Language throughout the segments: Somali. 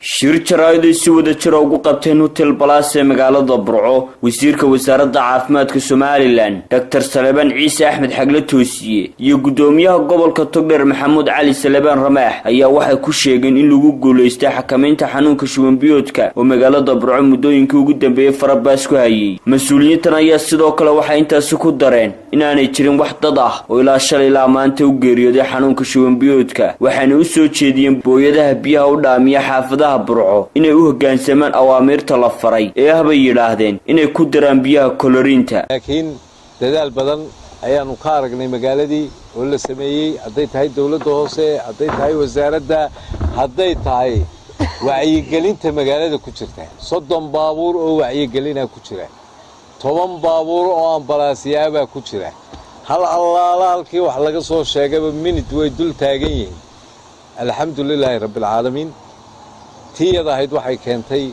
shir jaraa'id si wada jir ugu qabteen hotel Palace magaalada Burco wasiirka wasaaradda caafimaadka Somaliland Dr. Salebaan Ciise Axmed Xagle Toosiye iyo gudoomiyaha gobolka Togdheer Maxamuud Cali Salebaan Ramaax ayaa waxay ku sheegeen in lagu guuleystay xakamaynta xanuunka shuban biyoodka oo magaalada Burco muddooyinkii ugu dambeeyay farabaas ku hayay mas'uuliyiintan ayaa sidoo kale waxay intaas ku dareen in aanay jirin wax dad ah oo ilaa shalay maanta u geeriyooday xanuunka shuban biyoodka waxaana u soo jeediyeen booyadaha biyaha u dhaamiya xaafadaha Burco inay u hoggaansamaan awaamirta la faray ee ah bay yiraahdeen inay ku daraan biyaha koloriinta laakiin dadaal badan ayaanu ka aragnay magaaladii oo la sameeyay haday tahay dawladda hoose haday tahay wasaaradda haday tahay wacyigelinta magaalada ku jirta 30 baabuur oo wacyigelina ku jira 10 baabuur oo ambalaasyaaba ku jira hal halkii wax laga soo sheegay minute way dul taagan yihiin alxamdulilaahi rabbil caalamiin tiyada ahayd waxay keentay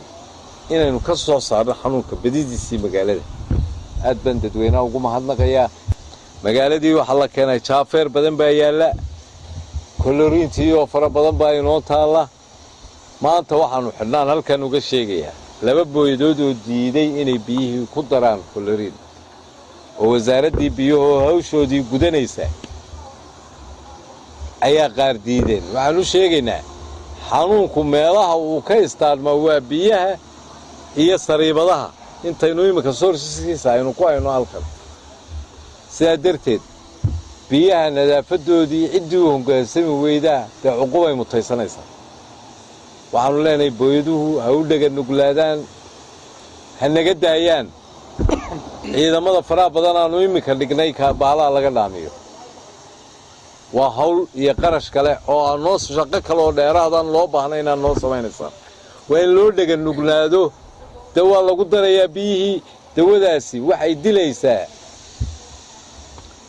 inaynu ka soo saarno xanuunka badidiisii magaalada aad baan dadweynaha ugu mahadnaqayaa magaaladii waxa la keenay jaafeer badan baa yaala koloriintii oo fara badan baa inoo taala maanta waxaanu xidhnaan halkan uga sheegayaa laba booyadood oo diiday inay biyihii ku daraan koloriin oo wasaaraddii biyuhu hawshoodii gudanaysa ayaa qaar diideen waxaanu sheegaynaa xanuunku meelaha uu ka istaarma waa biyaha iyo sariibadaha intaynu imika soorsiskiisa aynu ku hayno halkan sidaa darteed biyaha nadaafadoodii ciddii u hoggaansami weydaa dee cuqubay mutaysanaysaa waxaanu leenahay booyaduhu ha u dhega nuglaadaan ha naga daayaan ciidamada faraha badan aanu imika dhignay baalaha laga dhaamiyo waa hawl iyo qarash kale oo aan noo shaqo kale oo dheeraadaan loo baahnay inaan noo samaynaysan waa in loo dhega nuglaado dawa lagu darayaa biyihii dawadaasi waxay dilaysaa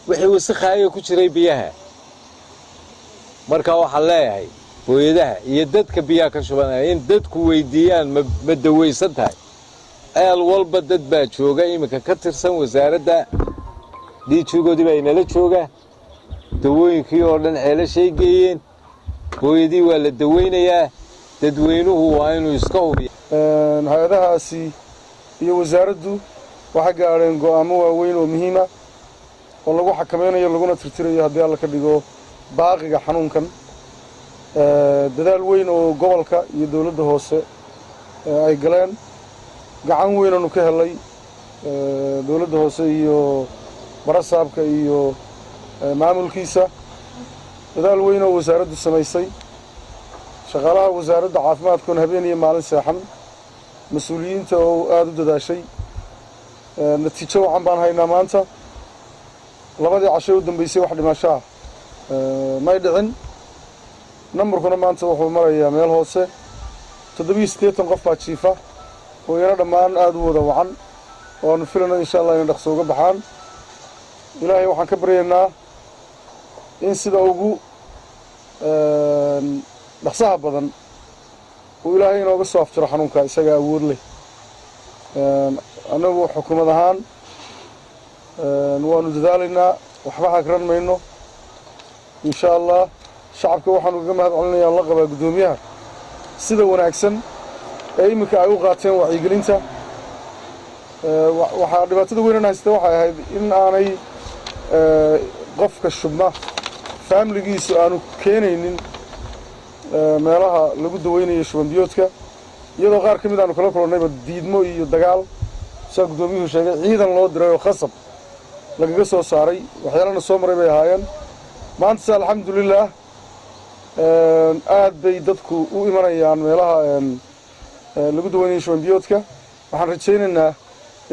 wixii wasakhaaya ku jiray biyaha marka waxaan leeyahay booyadaha iyo dadka biyaha ka shubanaya in dadku weydiiyaan ma dawaysan tahay eel walba dad baa jooga imika ka tirsan wasaaradda dhiijigoodii baa inala jooga dawooyinkii oo dhan ceelashay geeyeen booyadii waa la daweynayaa dadweynuhu waa inuu iska hubiyo hay'adahaasi iyo wasaaraddu waxa gaareen go'aamo waaweyn oo muhiim ah oo lagu xakameynayo laguna tirtirayo haddii alla ka dhigo baaqiga xanuunkan dadaal weyn oo gobolka iyo dawladda hoose ay galeen gacan weyn aanu ka helay dawladda hoose iyo barasaabka iyo maamulkiisa dadaal weyn oo wasaaraddu samaysay shaqaalaha wasaaradda caafimaadkuna habeen iyo maalin seexan mas'uuliyiinta oo aad u dadaashay natiijo wacan baan haynaa maanta labadii casho u dambeysay wax dhimasho ah may dhicin nambarkuna maanta wuxuu marayaa meel hoose 87 qof baa jiifa oo iyana dhammaan aad u wada wacan oo aanu filayno insha allah inay dhaqso uga baxaan ilaahay waxaan ka baryaynaa in sida ugu dhaqsaha badan uu ilaahay inooga soo afjiro xanuunka isaga awood leh anagu xukuumad ahaan waanu dadaalaynaa waxba hagran mayno insha allah shacabka waxaanu uga mahad celinayaa la qabaa gudoomiyaha sida wanaagsan ee imika ay u qaateen wacyigelinta waxaa dhibaatada weyn haysta waxay ahayd in aanay qofka shubma familigiisu aanu keenaynin meelaha lagu daweynayo shuban biyoodka iyadoo qaar ka mid aanu kala kulannayba diidmo iyo dagaal saa gudoomiyuhu sheegay ciidan loo diray oo khasab lagaga soo saaray waxyaalana soo maray bay ahaayeen maanta alxamdulillaah aad bay dadku u imanayaan meelaha lagu daweynayo shuban biyoodka waxaan rajaynaynaa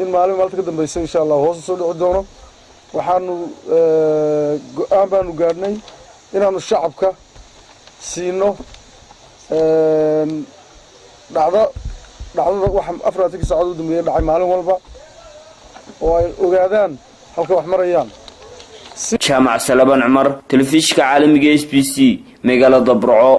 in maalinta ka dambaysa insha allah hoos soo dhici doono waxaanu go'aan baanu gaadhnay inaanu shacabka siino dhacdada wax 40 saacadood u dambeeyay dhacay maalin walba oo ay ogaadaan halka wax marayaan Jaamac Salebaan Cumar telefishinka caalamiga SBC magaalada Burco.